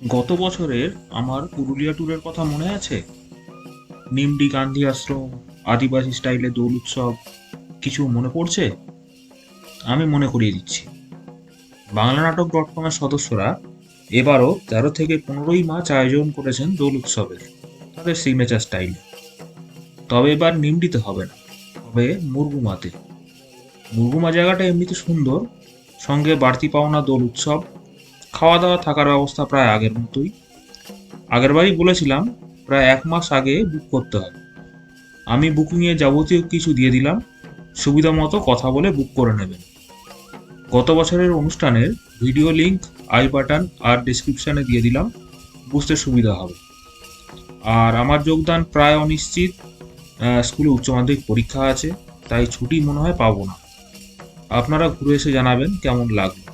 গত বছরের আমার পুরুলিয়া ট্যুরের কথা মনে আছে? নিমডি গান্ধী আশ্রম, আদিবাসী স্টাইলে দোল উৎসব, কিছু মনে পড়ছে? আমি মনে করিয়ে দিচ্ছি। বাংলানাটক.com-এর সদস্যরা এবারও 13 থেকে 15 মার্চ আয়োজন করেছেন দোল উৎসবের, তাদের সিগনেচার স্টাইলে। তবে এবার নিমডিতে হবে না, হবে মুরগুমাতে। মুরগুমা জায়গাটা এমনিতে সুন্দর, সঙ্গে বাড়তি পাওনা দোল উৎসব, খাওয়া দাওয়া থাকার ব্যবস্থা প্রায় আগের মতোই। আগেরবারই বলেছিলাম প্রায় 1 মাস আগে বুক করতে হবে। আমি বুকিংয়ে যাবতীয় কিছু দিয়ে দিলাম, সুবিধা মতো কথা বলে বুক করে নেবেন। গত বছরের অনুষ্ঠানের ভিডিও লিংক আই বাটন আর ডিসক্রিপশনে দিয়ে দিলাম, বুঝতে সুবিধা হবে। আর আমার যোগদান প্রায় অনিশ্চিত। স্কুলে উচ্চ মাধ্যমিক পরীক্ষা আছে, তাই ছুটি মনে হয় পাবো না। আপনারা ঘুরে এসে জানাবেন কেমন লাগলো।